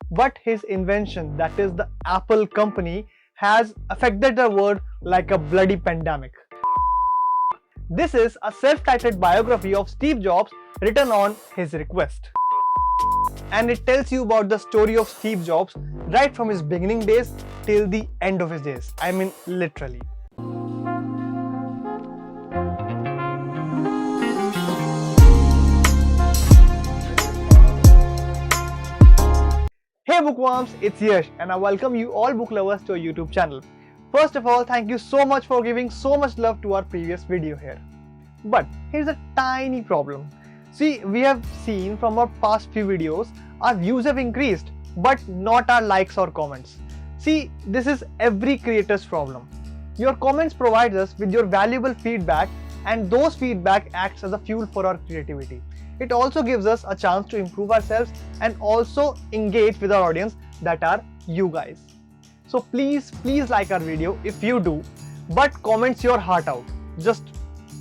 but his invention, that is the Apple company, has affected the world like a bloody pandemic. This is a self-titled biography of Steve Jobs written on his request. And it tells you about the story of Steve Jobs right from his beginning days till the end of his days. I mean, literally. Hey bookworms, it's Yash and I welcome you all book lovers to our YouTube channel. First of all, thank you so much for giving so much love to our previous video here. But here's a tiny problem. See, we have seen from our past few videos, our views have increased, but not our likes or comments. See, this is every creator's problem. Your comments provide us with your valuable feedback, and those feedback acts as a fuel for our creativity. It also gives us a chance to improve ourselves and also engage with our audience, that are you guys. So please like our video if you do, but comments your heart out. Just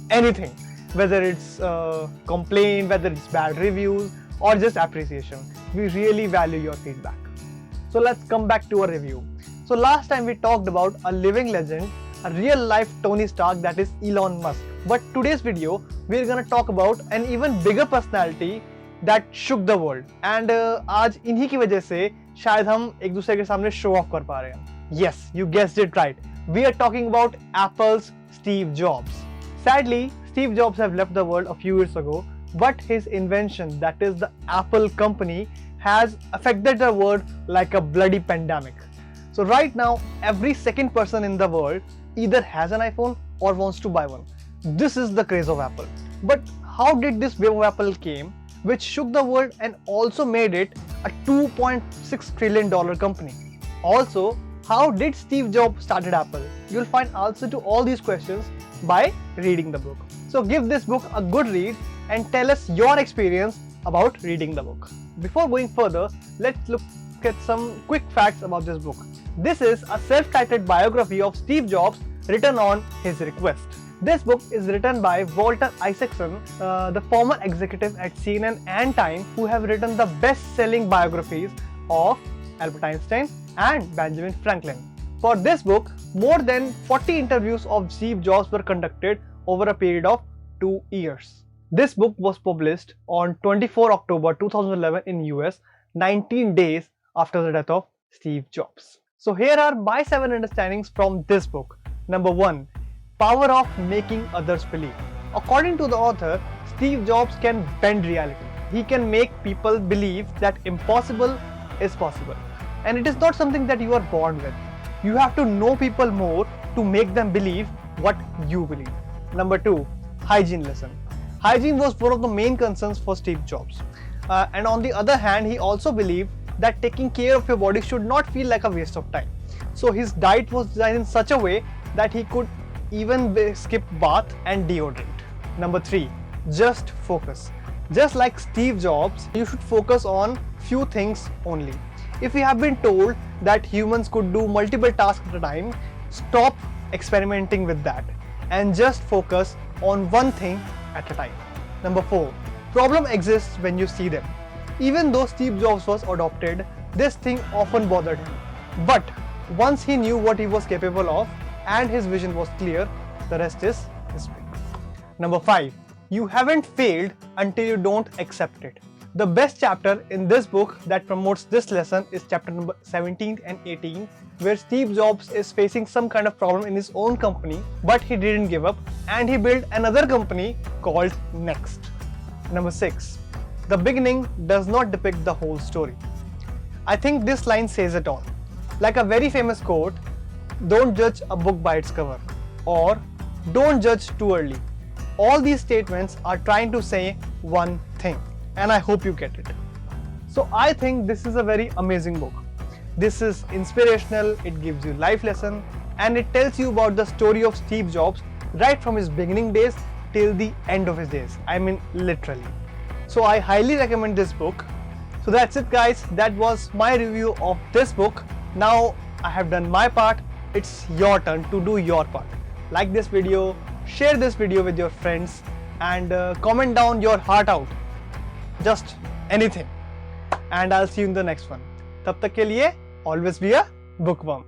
anything, whether it's complaint, whether it's bad reviews or just appreciation. We really value your feedback. So let's come back to our review. So last time we talked about a living legend, a real life Tony Stark, that is Elon Musk. But today's video we're gonna talk about an even bigger personality that shook the world. And आज इन्हीं की वजह से शायद हम एक दूसरे के सामने show off कर पा रहे हैं. Yes, you guessed it right. We are talking about Apple's Steve Jobs. Sadly, Steve Jobs have left the world a few years ago, but his invention, that is the Apple company, has affected the world like a bloody pandemic. So right now, every second person in the world either has an iPhone or wants to buy one. This is the craze of Apple. But how did this wave of Apple came, which shook the world and also made it a $2.6 trillion company? Also, how did Steve Jobs started Apple? You'll find answer to all these questions by reading the book. So give this book a good read and tell us your experience about reading the book. Before going further, let's look at some quick facts about this book. This is a self-titled biography of Steve Jobs written on his request. This book is written by Walter Isaacson, the former executive at CNN and Time, who have written the best-selling biographies of Albert Einstein and Benjamin Franklin. For this book, more than 40 interviews of Steve Jobs were conducted over a period of 2 years. This book was published on 24 October 2011 in US, 19 days after the death of Steve Jobs. So here are my 7 understandings from this book. Number 1. Power of making others believe. According to the author, Steve Jobs can bend reality. He can make people believe that impossible is possible. And it is not something that you are born with. You have to know people more to make them believe what you believe. Number 2. Hygiene lesson. Hygiene was one of the main concerns for Steve Jobs. And on the other hand, he also believed that taking care of your body should not feel like a waste of time. So his diet was designed in such a way that he could even skip bath and deodorant. Number 3. Just focus. Just like Steve Jobs, you should focus on few things only. If you have been told that humans could do multiple tasks at a time, stop experimenting with that and just focus on one thing at a time. Number 4. Problem exists when you see them. Even though Steve Jobs was adopted, this thing often bothered him. But once he knew what he was capable of and his vision was clear, the rest is history. Number 5. You haven't failed until you don't accept it. The best chapter in this book that promotes this lesson is chapter number 17 and 18, where Steve Jobs is facing some kind of problem in his own company, but he didn't give up and he built another company called Next. Number 6. The beginning does not depict the whole story. I think this line says it all. Like a very famous quote, don't judge a book by its cover, or don't judge too early. All these statements are trying to say one thing, and I hope you get it. So I think this is a very amazing book. This is inspirational, it gives you life lesson, and it tells you about the story of Steve Jobs right from his beginning days till the end of his days. I mean, literally. So I highly recommend this book. So that's it guys, that was my review of this book. Now I have done my part, it's your turn to do your part. Like this video, share this video with your friends, and comment down your heart out. Just anything. And I'll see you in the next one. तब तक के लिए always be a bookworm.